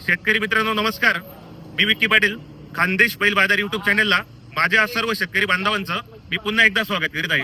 शेतकरी मित्रांनो नमस्कार. मी विक्की पाटील, खानदेश बैल बाजार युट्यूब चॅनलला माझ्या सर्व शेतकरी बांधवांचं मी पुन्हा एकदा स्वागत करीत आहे.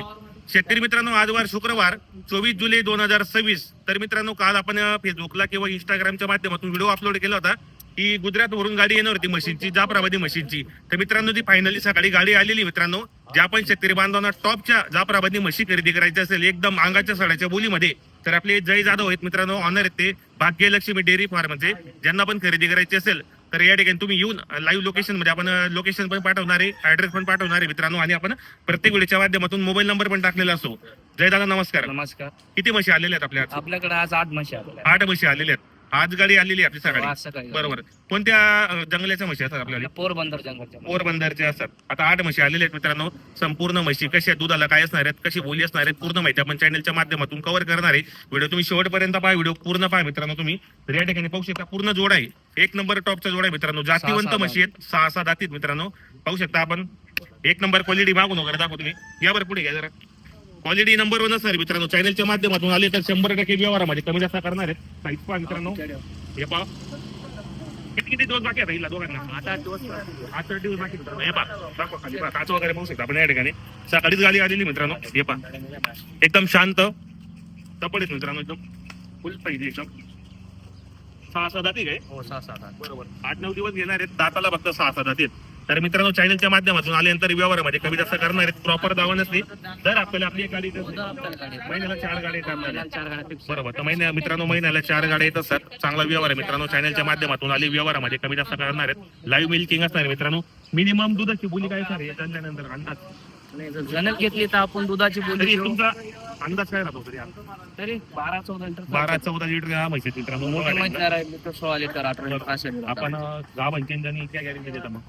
शेतकरी मित्रांनो, आज वार शुक्रवार 24 जुलै 2026. तर मित्रांनो, काल आपण फेसबुकला किंवा इंस्टाग्रामच्या माध्यमातून व्हिडिओ अपलोड केला होता की गुजरात वरून गाडी येणार होती मशीनची, जाफराबादी मशीनची. तर मित्रांनो, ती फायनली सकाळी गाडी आलेली. मित्रांनो, ज्या पण शेतकरी बांधवांना टॉपच्या जाफराबादी म्हशी खरेदी करायची असेल एकदम अंगाच्या सड्याच्या बोलीमध्ये, तर आपले जय जाधव आहेत मित्रांनो, ऑनर आहेत ते भाग्यलक्ष्मी डेअरी फार्मचे. ज्यांना पण खरेदी करायची असेल तर या ठिकाणी तुम्ही येऊन लाईव्ह लोकेशन मध्ये आपण लोकेशन पण पाठवणार आहे, ऍड्रेस पण पाठवणार आहे मित्रांनो, आणि आपण प्रत्येक व्हिडिओच्या माध्यमातून मोबाईल नंबर पण टाकलेला असतो. जय दादा नमस्कार. नमस्कार. किती म्हशी आलेल्या आहेत आपल्या? आपल्याकडे आज 8 म्हशी आलेल्या 8 म्हशी आलेल्या आहेत. आज गाडी आलेली आहे आपली आज सकाळी, सकाळी. बरोबर. कोणत्या जंगलाच्या म्हशी असतात आपल्याला? पोरबंदर जंगलच्या. पोरबंदरचे असतात. आता 8 म्हशी आलेल्या आहेत मित्रांनो. संपूर्ण म्हशी कशा आहेत, दुधाला काय असणार आहेत, कशी बोली असणार आहेत, पूर्ण माहिती आपण चॅनलच्या माध्यमातून कव्हर करणार आहे. व्हिडिओ तुम्ही शेवटपर्यंत पहा, व्हिडिओ पूर्ण पहा मित्रांनो. तुम्ही तर या ठिकाणी पाहू शकता पूर्ण जोड आहे, एक नंबर टॉपचा जोड आहे मित्रांनो. जातीवंत म्हशी आहेत, 6 दातीत मित्रांनो. पाहू शकता आपण, एक नंबर क्वालिटी मागून वगैरे दाखवतो तुम्ही. यावर पुढे घ्या जरा. क्वालिटी नंबर 1 असणार मित्रांनो. चॅनलच्या माध्यमातून आले तर 100% व्यवहारामध्ये कमी जास्त करणार आहेत. साईज पहा मित्रांनो, हे पहा. किती दिवस बाकी आहे दोघांना? 8 दिवस बाकी मित्रांनो. हे पहा, दाखवा खाली पहा, काच वगैरे पाहू शकता आपण या ठिकाणी. सकाळीच गाडी आलेली मित्रांनो. हे पहा, एकदम शांत तपडीत मित्रांनो, एकदम फुल पाहिजे एकदम. 6 दाती काय? हो, 6-7. बरोबर. 8-9 दिवस घेणार आहेत, दाताला फक्त 6 दाती आहेत. तर मित्रांनो, चॅनलच्या माध्यमातून आल्यानंतर व्यवहारामध्ये कमी जास्त करणार आहेत. प्रॉपर दावा नसली तर आपल्याला आपली एक गाडी महिन्याला 4 गाड्या येतात आपल्याला. 4 गाड्या बरोबर. तर मित्रांनो, महिन्याला 4 गाड्या येत असतात. चांगला व्यवहार आहे मित्रांनो. चॅनलच्या माध्यमातून आले व्यवहारामध्ये कमी जास्त करणार आहेत. लाईव्ह मिल्किंग असणार आहे मित्रांनो. मिनिमम दुधाची बोली काय सर त्यानंतर अंदाज? नाही, जर जणक घेतली तर आपण दुधाची बोली तरी घेऊ. तुमचा अंदाज काय राहतो तरी? तरी 12-14 लिटर. 12-14 लिटर हा म्हशी मित्रांनो. मोठे म्हैसणार आहे लिटर, 16 लिटर, 18 लिटर असे. आपण गावांची क्या गॅरंटी देता मग?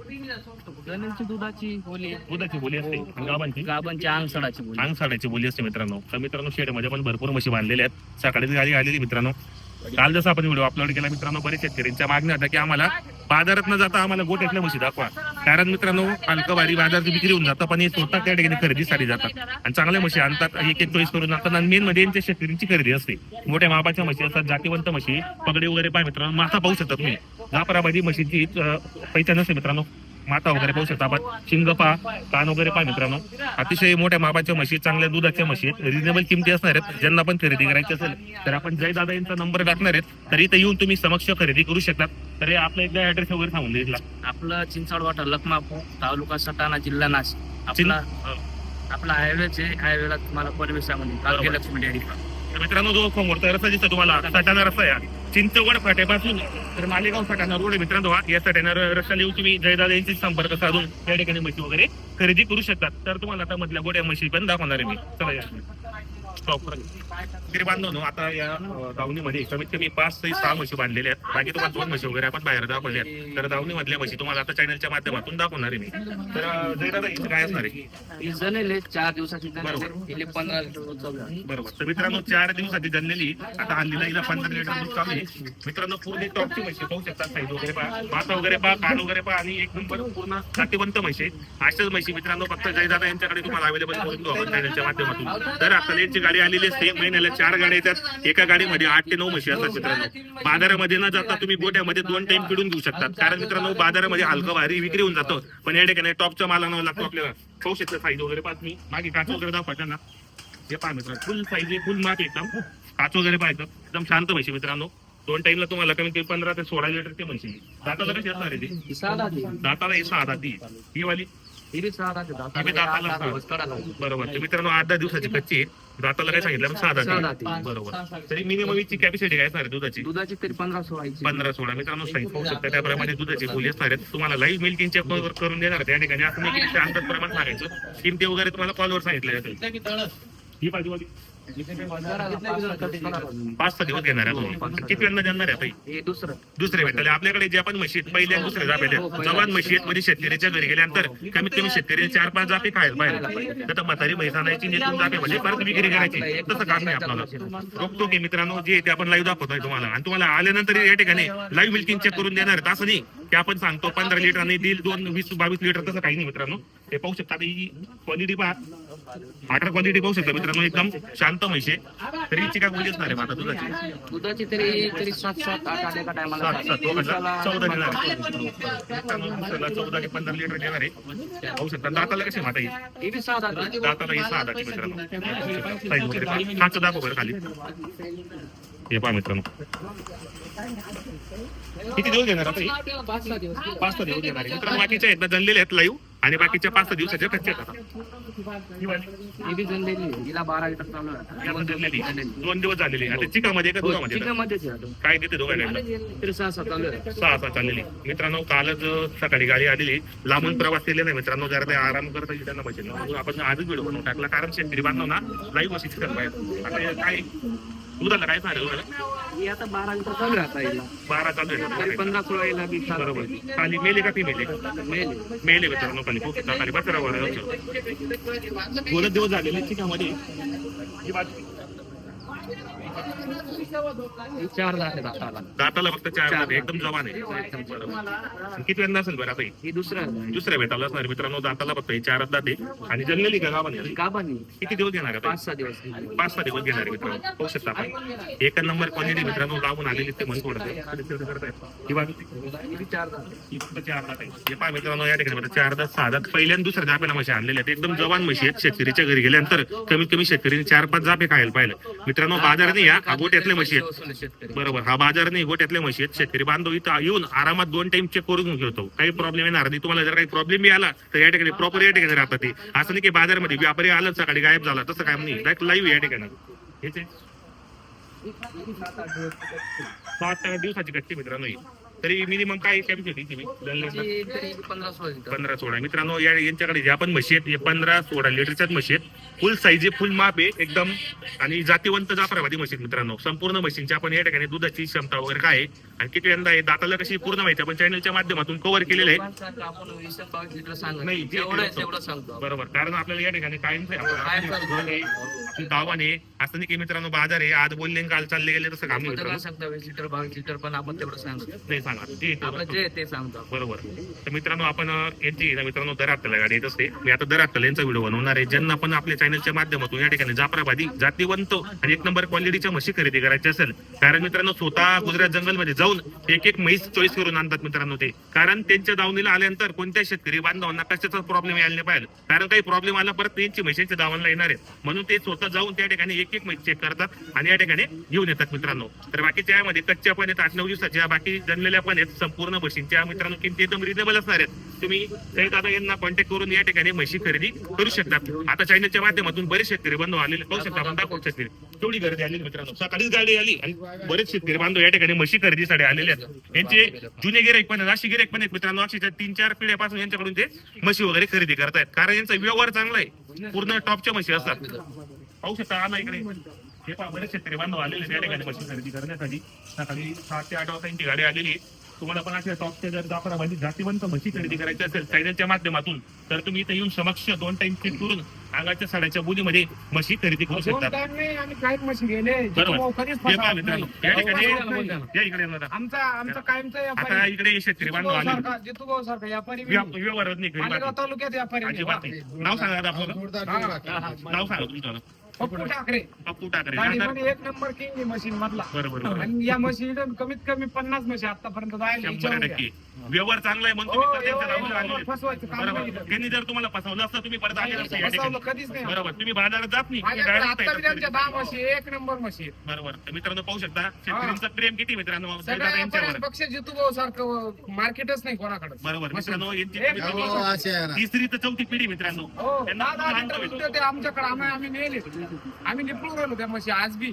जणींची दुधाची बोली, दुधाची बोली असते आणि गावांची गाबांची अंगसडाची बोली. अंग साडाची बोली असते मित्रांनो. तर मित्रांनो, शेडमध्ये पण भरपूर म्हशी बांधलेल्या आहेत. सकाळीच गाडी आलेली मित्रांनो. काल जसं आपण व्हिडिओ अपलोड केला मित्रांनो, बरेच शेतकऱ्यांच्या मागण्या होत्या की आम्हाला बाजारात न जाता आम्हाला गोठ्यातल्या म्हशी दाखवा. कारण मित्रांनो, हलकवारी बाजारात विक्री होऊन जातं, पण हे स्वतः त्या ठिकाणी खरेदीसाठी जातात आणि चांगल्या म्हशी आणतात, एक चॉईस करून आणतात. आणि मेन मध्ये यांच्या शेतकऱ्यांची खरेदी असते. मोठ्या मापाच्या म्हशी असतात, जातीवंत म्हशी, पगडी वगैरे पाय मित्रांनो. माथा पाहू शकता तुम्ही, जाफराबादी म्हशीची पहिचान असते मित्रांनो. माता वगैरे पाहू शकता आपण, शिंग पा, कान वगैरे पहा मित्रांनो. अतिशय मोठ्या मापाच्या म्हशी, चांगल्या दुधाच्या म्हशी आहेत. रिजनेबल किमती असणार आहेत. ज्यांना पण खरेदी करायची असेल तर आपण जय दादा यांचा नंबर टाकणार आहेत, तर इथे येऊन तुम्ही समक्ष खरेदी करू शकतात. तर हे आपलं एकदा ऍड्रेस वगैरे सांगून देईल. आपलं चिंचवडवाटा, लखमापूर, तालुका सटाणा, जिल्हा नाशिक. आपला हायवेचे, हायवेला तुम्हाला परवेशामध्ये भाग्यलक्ष्मी डेअरी फार्म. मित्रांनो, जो समोरचा रस्ता दिसतो तुम्हाला, सटाणा रस्ता आहे चिंचवड फाट्यापासून तर मालेगाव सटाणा रोड आहे मित्रांनो. या सटाणा रस्त्याला येऊन तुम्ही जयदादा यांची संपर्क साधून त्या ठिकाणी म्हशी वगैरे खरेदी करू शकतात. तर तुम्हाला आता मधल्या गोड्या म्हशी पण दाखवणार आहे मी. चला या बांधव आता या दावणीमध्ये कमीत कमी 5 ते 6 म्हशी बांधलेल्या आहेत. बाकी तुम्हाला 2 म्हशी वगैरे आपण बाहेर दाखवल्या. तर दावणी मधल्या म्हशी तुम्हाला आता चॅनलच्या माध्यमातून दाखवणार आहे मी. तर जयदादा इथे काय असणार आहे? ही जणले 4 दिवसाची जणले, 15 लिटर दूध चालू आहे. बरोबर. तर मित्रांनो, 4 दिवसाची जनलेली आता हल्लीला हिला 15 लिटर दूध चालू आहे मित्रांनो. पूर्ण टॉपची म्हशी पाहू शकता. साईज वगैरे पहा, माता वगैरे पहा, कान वगैरे पहा, आणि एक नंबर पूर्ण जातीवंत म्हशी. अशाच म्हशी मित्रांनो फक्त जयदादा यांच्याकडे तुम्हाला अवेलेबल करून देऊ आपण चॅनलच्या माध्यमातून. तर आपल्याला यांची गाडी आलेली असते. महिन्याला 4 गाड्या येतात. एका गाडीमध्ये 8 ते 9 म्हशी असतात मित्रांनो. बाजारामध्ये न जाता तुम्ही गोट्यामध्ये 2 टाइम पिळून घेऊ शकतात. कारण मित्रांनो, बाजारामध्ये हलकं भारी विक्री होऊन जातं, पण या ठिकाणी टॉपचा माल आणावा लागतो आपल्याला. पाहू शकता साईज वगैरे पाहत मी मागे काच वगैरे दाखवा त्यांना. हे पहा मित्रांनो, फुल साईज आहे, फुल माप एकदम. काच वगैरे पाहायचं, एकदम शांत म्हशी मित्रांनो. 2 टाइमला तुम्हाला कमीत कमी 15 ते 16 लिटरची म्हशी. दाताला कशी असणार आहे ती? दाताला हे 6 दाती. ही वाली बरोबर. तर मित्रांनो, 8-10 दिवसाची कच्ची आहे. दाताला काय सांगितलं? 6 दाती. बरोबर. तरी मिनिमम ची कॅपॅसिटी काय असणार आहे दुधाची? दुधाची तरी 15-16 मित्रांनो साईज पाहू शकता. त्याप्रमाणे दुधाची बोली असणार आहे. तुम्हाला लाईव्ह मिल्किंग चेक करून देणार त्या ठिकाणी. असं नाही की अंदाज प्रमाण सांगायचं. किमती वगैरे तुम्हाला कॉलवर सांगितलं जातं. ही बाजूवाली 5-6 दिवस घेणार आहे. किती वेळा जाणार आहे? हे दुसरे भेटले आपल्याकडे जे आपण म्हशी पहिल्या दुसऱ्या जापेल्या जवान म्हशी मध्ये शेतकऱ्याच्या घरी गेल्यानंतर कमीत कमी शेतकरी 4-5 जापे खायला पाहिजे. तर म्हातारी म्हैस आणायची, नेसून जापे म्हणजे परत विक्री करायची. तसं काम नाही आपल्याला. रोखतो की मित्रांनो, जे ते आपण लाईव्ह दाखवतोय तुम्हाला, आणि तुम्हाला आल्यानंतर या ठिकाणी लाईव्ह मिल्किंग चेक करून देणार. असं नाही की आपण सांगतो 15 लिटर आणि 20-22 लिटर, तसं काही नाही मित्रांनो. हे पाहू शकता. ही क्वालिटी पहा, ऑर्डर क्वालिटी पाहू शकता मित्रांनो, एकदम शांत म्हशी आहे. तरी हिची काय बोली असणार आहे आता दुधाची? दुधाची तरी 7-8 एका टायमाला 14 देणार आहे. दिवसाला 14 ते 15 लिटर देणार आहे. पाहू शकता. दाताला कशी माता येईल? ही बी 6 दात. दाताला ही 6 दाती मित्रांनो. साईज वगैरे पहा. खाचं दाखव बरं खाली. हे पहा मित्रांनो, किती दिवस घेणार आता ही? 5-6 दिवस. 5-6 दिवस घेणार आहे मित्रांनो. बाकीच्या आहेत ना जनलेले आहेत लाईव्ह, आणि बाकीच्या 5-6 दिवसाच्या कच्चे आहेत आता. ही बी जनलेली आहे. हिला 12 लिटर चालू आहे. ही आपण जनलेली 2 दिवस झालेली. आता चिकामध्ये का दुधामध्ये? चिकनमध्येच आहे अजून. काय देते दोघांना? तरी 6-7 चालू आहे. 6 चाललेली मित्रांनो. कालच सकाळी गाडी आलेली, लांबून प्रवास केलेला नाही मित्रांनो. जरा ते आराम करता येईल त्यांना बसेल. म्हणून आपण आजच व्हिडिओ बनवून टाकला, कारण शेतकरी बांधव ना लाईव्ह बशी चिकन पाहिजे. आता हे काय दुधाला काय सांगेल? ही आता 12 लिटर चालू आहे आता हिला. 12 चालू तरी आहे 15-16 हिला बी चालू बरोबर. आहे. खाली मेले का फिमेल मेल. मेले मित्रांनो. खाली खूप खाली बसरावर दोन दिवस झालेले चिकामध्ये. ही बाजू ही 4 दात आहेत आता. दाताला फक्त 4 दात आहे. एकदम जवान आहे. बरोबर. आणि किती वेळा असेल बरं आता ही? ही दुसऱ्या दुसऱ्या भेटायला असणार मित्रांनो. दाताला फक्त ही 4 दात आहे. आणि जनरली का गावाने गाभानी किती दिवस घेणार आता? 5-6 दिवस. 5-6 दिवस घेणार आहे मित्रांनो. पाहू शकता आपण. एक नंबर क्वालिटी मित्रांनो. लावून आलेली ते मन थोडं ही बाजू ही बी 4 दात. ही फक्त 4 दात आहे. हे पहा मित्रांनो, या ठिकाणी 4 दात 6 दात पहिल्या आणि दुसऱ्या जापेला म्हशी आणलेल्या आहेत. एकदम जवान म्हशी आहेत. शेतकरीच्या घरी गेल्यानंतर कमीत कमी शेतकरीने 4-5 जापे खायला पाहिलं मित्रांनो. बाजाराने या गोट्यातल्या म्हशी आहेत. शेतकरी बरोबर. हा बाजार नाही, गोट्यातल्या म्हशी आहेत. शेतकरी बांधव इथं येऊन आरामात 2 टाइम चेक करून घेतो. काही प्रॉब्लेम येणार नाही. तुम्हाला जर काही प्रॉब्लेम बी आला तर या ठिकाणी प्रॉपर या ठिकाणी राहतात ते. असं नाही की बाजारमध्ये व्यापारी आलं सकाळी गायब झाला, तसं काय नाही. डायरेक्ट लाईव्ह या ठिकाणी. हेच आहे. 7 दिवसाची कच्ची मित्रांनो ही. तरी मिनिमम काय कॅपॅसिटी तरी 15-16 लिटर. 15-16 मित्रांनो. यांच्याकडे ज्या पण म्हशी आहेत 15-16 लिटरच्याच म्हशी आहेत. फुल साईज आहे, फुल माप आहे एकदम, आणि जातीवंत जाफराबादी म्हशी आहेत मित्रांनो. संपूर्ण म्हशींच्या आपण या ठिकाणी दुधाची क्षमता वगैरे काय आहे आणि किती यंदा आहे दाताला कशी पूर्ण माहिती आपण चॅनलच्या माध्यमातून कव्हर केलेलं आहे. आपण 20-22 लिटर सांगत नाही, नाही, जेवढं आहे तेवढं सांगतो. बरोबर. कारण आपल्याला या ठिकाणी कायम गावाने असं नाही की मित्रांनो बाजार आहे आज बोलले आणि काल चालले गेले, तसं काम नाही मित्रांनो. सांगतो 20 लिटर 22 लिटर, पण आपण तेवढं सांगतो. नाही सांगा ते आपलं जे ते सांगतो. बरोबर. तर मित्रांनो आपण यांची ना मित्रांनो दर हप्त्याला गाडी येत असते. मी आता दर हप्त्याला यांचा व्हिडिओ बनवणार आहे. ज्यांना पण आपल्या चॅनलच्या माध्यमातून या ठिकाणी जाफराबादी जातीवंत आणि 1 नंबर क्वालिटीच्या म्हशी खरेदी करायची असेल, कारण मित्रांनो स्वतः गुजरात जंगलमध्ये जाऊन एक म्हैस चॉईस करून आणतात मित्रांनो ते. कारण त्यांच्या दावणीला आल्यानंतर कोणत्या शेतकरी बांधवांना कशाचा प्रॉब्लेम यायला नाही पाहिजे. कारण काही प्रॉब्लेम आला परत त्यांची म्हशीच्या दावणीला येणार आहेत. म्हणून ते स्वतः जाऊन त्या ठिकाणी एक म्हैस चेक करतात आणि या ठिकाणी घेऊन येतात मित्रांनो. तर बाकीच्या यामध्ये कच्च्या पण आहेत, 8-9 दिवसाच्या, बाकी जनलेल्या पण आहेत. संपूर्ण म्हशींच्या मित्रांनो किमती एकदम रिजनेबल असणार आहेत. तुम्ही दादा यांना कॉन्टॅक्ट करून या ठिकाणी म्हशी खरेदी करू शकतात. आता चॅनलच्या माध्यमातून बरेच शेतकरी बांधव आलेले पाहू शकता. आपण दाखवू शेतकरी तेवढी गर्दी आलेली मित्रांनो. सकाळीच गाडी आली आणि बरेच शेतकरी बांधव या ठिकाणी म्हशी खरेदीसाठी आलेले आहेत. यांचे जुने गिराईक पण आहेत, अशी गिराईक पण आहेत मित्रांनो. अक्षरशः 3-4 पिढ्यापासून यांच्याकडून ते म्हशी वगैरे खरेदी करतायत, कारण यांचा व्यवहार चांगला आहे. पूर्ण टॉपच्या म्हशी असतात. पाहू शकता आला इकडे. हे पहा बरेच शेतकरी बांधव आलेले त्या ठिकाणी म्हशी खरेदी करण्यासाठी. सकाळी 7 ते 8 वाजता यांची गाडी आलेली आहे. तुम्हाला पण अशा टॉपच्या जर जाफराबादी जातीवंत म्हशी खरेदी करायची असेल चॅनलच्या माध्यमातून, तर तुम्ही इथे येऊन समक्ष 2 टाइम चेक करून अंगाच्या साड्याच्या बोलीमध्ये म्हशी खरेदी करू शकता. बरोबर. हे पहा मित्रांनो, या ठिकाणी या इकडे येणार. आमचा कायमचा आता इकडे शेतकरी बांधव आले. जितू सारखा व्यापारी व्यवहार नाही घरी मालेगाव बाकी. तालुक्यात व्यापारी अजिबात नाही. नाव सांगा दादा आपलं. नाव सांगा तुमचं. पप्पू ठाकरे पप्पू ठाकरे. गाडी आता- मध्ये 1 नंबर किंग मशीन मधला. बरोबर बरोबर. आणि या मशीन कमीत कमी 50 म्हशी आतापर्यंत जायला 100% व्यवहार चांगला आहे म्हणून हो, तुम्ही त्यांच्या एवढं- नावावर आलेले. एवढं फसवायचं काम बरोबर. नाही केलं. त्यांनी जर तुम्हाला फसवलं असतं तुम्ही परत आले नसते या फसवलं ठिकाणी. कधीच नाही. बरोबर. तुम्ही बाजारात जात नाही, तुम्ही माझ्याकडे direct आता बी त्यांच्या 10 येतात. म्हशी 1 नंबर म्हशी आहेत. बरोबर. तर मित्रांनो पाहू शकता शेतकऱ्यांचं प्रेम किती मित्रांनो दादा सगळ्या यांच्यावर. पक्ष जितू भाऊ सारखं मार्केटच नाही कोणाकडे. बरोबर मित्रांनो यांची एक नंबर. 3री ते 4थी पिढी मित्रांनो. हो, त्यांना 10 खूप लिटर आनंद दूध होतो. देते आमच्याकडे. आम्ही नेले, आम्ही निपळून राहिलो त्या म्हशी. आज बी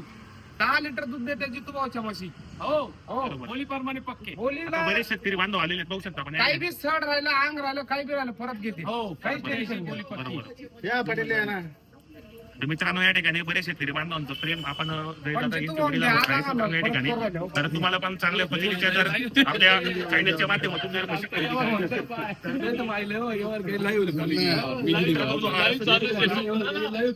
10 लिटर दूध देते जितू भाऊच्या म्हशी. हो बरोबर. बोलीप्रमाणे पक्के. आता बोलीला बरेच शेतकरी बांधव आलेले आहेत, पाहू शकता आपण. काही बी सड राहिलं, अंग राहिलं, काही बी राहिलं परत घेते. हो, काहीच बरोबर. टेन्शन बोली पक्की. बरोबर. या पटेल या ना. तर मित्रांनो या ठिकाणी बरेच शेतकरी बांधवांचं प्रेम आपण पण जितू भाऊ द्या, मित्रांनो या ठिकाणी तर तुम्हाला पण चांगल्या पद्धतीच्या जर आपल्या चॅनलच्या माध्यमातून जर म्हशी खरेदी करायची असेल,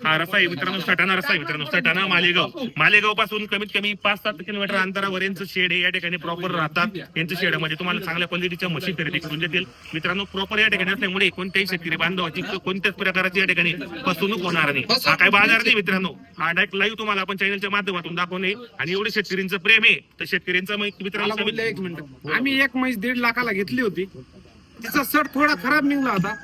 हा रस्ता आहे मित्रांनो, सटाणा रस्ता आहे मित्रांनो, सटाणा मालेगाव पासून कमीत कमी 5-7 किलोमीटर अंतरावर यांचं शेड आहे. या ठिकाणी प्रॉपर राहतात. यांचं शेडमध्ये तुम्हाला चांगल्या क्वालिटीच्या म्हशी खरेदी करून देतील मित्रांनो. प्रॉपर या ठिकाणी असल्यामुळे कोणत्याही शेतकरी बांधवाची कोणत्याच प्रकारची या ठिकाणी फसवणूक होणार नाही. हा काय बाजार नाही मित्रांनो, हा डायरेक्ट लाईव्ह तुम्हाला आपण चॅनलच्या माध्यमातून दाखवणे. आणि एवढे शेतकऱ्यांचं प्रेम आहे तर शेतकऱ्यांचा मित्रांनो एक मिनिट, आम्ही एक म्हैस 1.5 लाखाला घेतली होती. तिचा सट थोडा खराब निघला होता.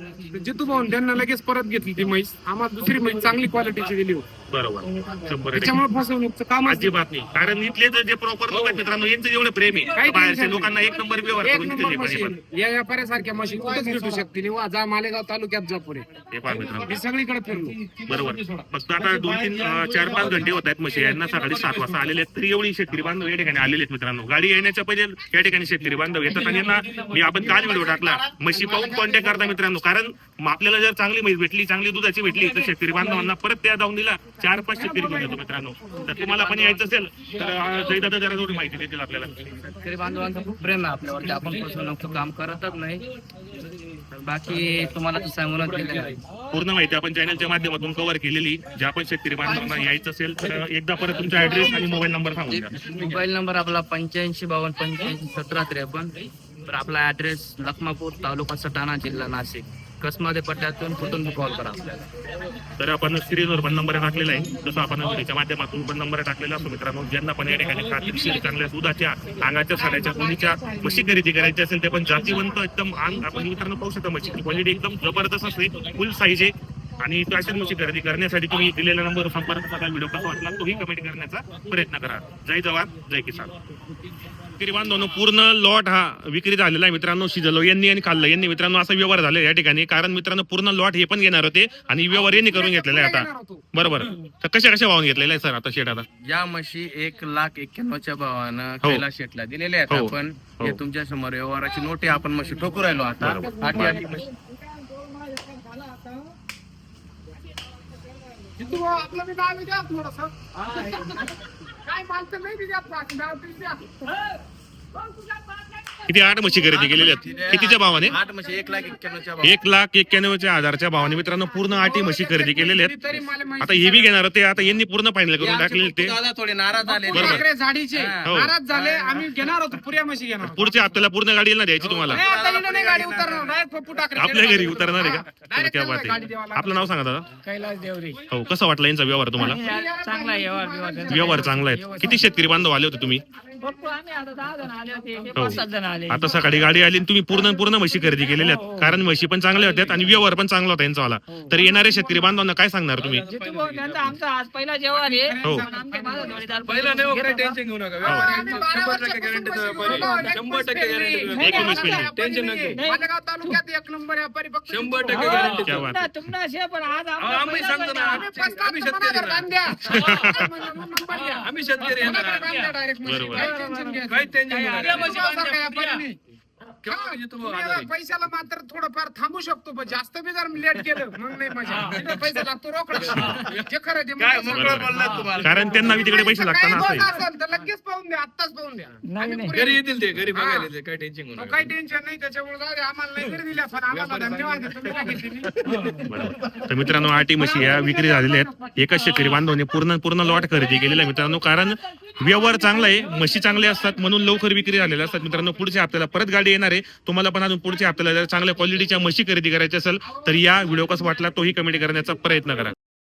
जितू भाऊन त्यांना लगेच परत घेतली ती म्हैस. आम्हाला दुसरी म्हैस चांगली क्वालिटीची दिली होती. बरोबर 100%. त्याच्यामुळे फसवणूकचं काम अजिबात नाही, कारण इथले जे प्रॉपर लोक आहेत मित्रांनो यांचं जेवढं प्रेम आहे काही बाहेरच्या टेन्शन लोकांना एक नंबर व्यवहार एक करून नंबर दिले पाहिजे. मशीन या व्यापाऱ्यासारख्या मशीन कुठेच भेटू शकते वा जा मालेगाव तालुक्यात जा पुढे. हे पहा मित्रांनो, मी सगळीकडे फिरलो. बरोबर. फक्त आता 2-3 4-5 घंटे होत आहेत म्हशी यांना सकाळी 7 वाजता आलेले आहेत. तरी एवढी शेतकरी बांधव या ठिकाणी आलेले आहेत मित्रांनो. गाडी येण्याच्या पहिले या ठिकाणी शेतकरी बांधव येतात आणि यांना मी आपण काल व्हिडिओ टाकला म्हशी पाहून कॉन्टॅक्ट करता मित्रांनो. कारण आपल्याला जर चांगली म्हैस भेटली, चांगली दुधाची भेटली तर शेतकरी बांधवांना परत त्या जाऊन दिला 4-5 शेतकरी घेऊन येतो मित्रांनो. तर तुम्हाला पण यायचं असेल तर जयदादा जरा थोडी माहिती देतील आपल्याला. शेतकरी बांधवांचं खूप प्रेम आहे आपल्यावरती. आपण फसवणूकचं काम करतच नाही. तर बाकी तुम्हाला तर सांगूनच दिलेलं आहे. पूर्ण माहिती आपण चॅनलच्या माध्यमातून कव्हर केलेली. ज्या पण शेतकरी बांधवांना यायचं असेल तर एकदा परत तुमचा ऍड्रेस आणि मोबाईल नंबर सांगून द्या. मोबाईल नंबर आपला 8552851753. तर आपला ऍड्रेस लखमापूर, तालुका सटाणा, जिल्हा नाशिक. कसमध्ये पट्ट्यातून कुठून कॉल करा आपल्याला. तर आपण स्क्रीनवर पण नंबर टाकलेला आहे. जसं आपण व्हिडिओच्या माध्यमातून पण नंबर टाकलेला असतो मित्रांनो. ज्यांना पण या ठिकाणी खात्रीशीर चांगल्या दुधाच्या, अंगाच्या, साड्याच्या, कोणीच्या म्हशी खरेदी करायची असेल ते पण जातीवंत एकदम अंग आपण मित्रांनो पाहू शकता. म्हशीची क्वालिटी एकदम जबरदस्त असते, फुल साईज आहे. आणि अशाच म्हशी खरेदी करण्यासाठी तुम्ही दिलेल्या नंबरवर संपर्क करा. व्हिडिओ कसा वाटला तोही कमेंट करण्याचा प्रयत्न करा. जय जवान जय किसान. शेतकरी बांधवांनो पूर्ण लॉट हा विक्री झालेला आहे मित्रांनो. शिजलो यांनी आणि खाल्लं यांनी मित्रांनो असा व्यवहार झाला या ठिकाणी. कारण मित्रांनो पूर्ण लॉट हे पण घेणार होते आणि व्यवहार यांनी करून घेतलेला आहे आता. बरोबर. तर कशा भावाने घेतलेला आहे सर आता शेट? आता या म्हशी 1,91,000च्या भावानं हो. कैलास शेटला दिलेल्या आहेत हो. आपण. हो. हे तुमच्या समोर व्यवहाराची नोट आहे. आपण म्हशी ठोकू राहिलो आता. बरोबर. आठी म्हशी. जितू भाऊ आपलं मी नाव द्या थोडंसं. काय मागतं नाही द्या, नाव तरी द्या. किती 8 म्हशी खरेदी केलेल्या आहेत. कितीच्या भावाने? 8 म्हशी 1,91,000च्या भावानं. 1,91,000च्या भावाने मित्रांनो पूर्ण 8 म्हशी खरेदी केलेल्या आहेत. तरी मला माहिती आता हे बी घेणार होते. आता यांनी पूर्ण फायनल करून आमचे टाकलेले ते. पप्पू दादा थोडे नाराज झाले. बरोबर. ठाकरे झाडीचे हो. नाराज झाले. आम्ही घेणार होतो, पुऱ्या म्हशी घेणार होतो. पुढच्या हप्त्याला पूर्ण गाडी ना द्यायची तुम्हाला. नाही, आता इकडे नाही गाडी उतरणार. डायरेक्ट पप्पू ठाकरे आपल्या घरी उतरणार आहे का? Direct क्या बात गाडी आहे. द्यावं लागणार. आपलं नाव सांगा दादा. कैलास देवरे. हो, कसा वाटला यांचा व्यवहार तुम्हाला? चांगला व्यवहार. व्यवहार चांगला आहे. किती शेतकरी बांधव आले होते तुम्ही? आम्ही आता 10 जण आले होते. हो. 5-7 जण आले. आता सकाळी गाडी आली आणि तुम्ही पूर्ण म्हशी खरेदी केलेल्या आहेत. कारण म्हशी पण चांगल्या होत्यात आणि व्यवहार पण चांगला होता यांचा वाला. तर येणारे शेतकरी बांधवांना काय सांगणार तुम्ही? जितू भाऊ त्यांचा आमचा आज पहिला जेवण आहे. हो. आमचे माझा जोडीदार पहिला नाही वगैरे टेन्शन घेऊ नका. आम्ही 12 100% गॅरंटी वर्षापासून म्हशी घेऊन राहिलो. 100% एक एकूण म्हशी पेंडी. व्यापारी टेन्शन नाहीये. नको. मालेगाव तालुक्यात 1 नंबर व्यापारी फक्त 100% गॅरंटी. क्या बात आहे. तुमना शे पण आज आम्ही सांगतो ना, आम्ही 5 आम्ही शेतकरी मनावर ना. बांध्या. नंबर द्या. आम्ही शेतकरी आहे ना. मनावर बांध्या direct म्हशी. बरोबर. काही टेन्शन घ्यायचं काही टेन्शन नाही. घेऊ आम्ही नका. तुमच्यासारखा व्यापारी नाही. केव्हा हा, पाहिजे तुम्ही तुम्ही आजारी? पैशाला मात्र थोडंफार थांबू शकतो, पण जास्त बी जर लेट केलं मग नाही मजा. तिथं पैसा लागतो रोकड. जे खरं ते काय मला मोकळं सांगा. बोललात तुम्हाला. कारण त्यांना बी तिकडे पैसे लागतात ना काही असं बोलत आहे. असेल तर लगेच पाहून द्या, आत्ताच पाहून द्या. आम्ही पुढे- घरी येतील ते, घरी बघायला येतील. काही टेन्शन घेऊ तो नका. काही टेन्शन नाही, त्याच्यामुळे जाऊ दे. आम्हाला नाही तरी दिल्या, पण आम्हाला धन्यवाद आहे. तुम्ही काय घेतली नाही. बरोबर. तर मित्रांनो 8 म्हशी या विक्री झालेल्या आहेत. एकाच शेतकरी बांधवांनी पूर्ण लॉट खरेदी केलेला आहे मित्रांनो. कारण व्यवहार चांगला आहे, म्हशी चांगल्या असतात म्हणून लवकर विक्री झालेल्या असतात मित्रांनो. पुढच्या हप्त्याला परत गाडी येणार आहे. तुम्हाला पण अजून पुढच्या हप्त्याला जर चांगल्या क्वालिटीच्या म्हशी खरेदी करायची असेल तर या व्हिडिओ कसा वाटला तोही कमेंट करण्याचा प्रयत्न करा.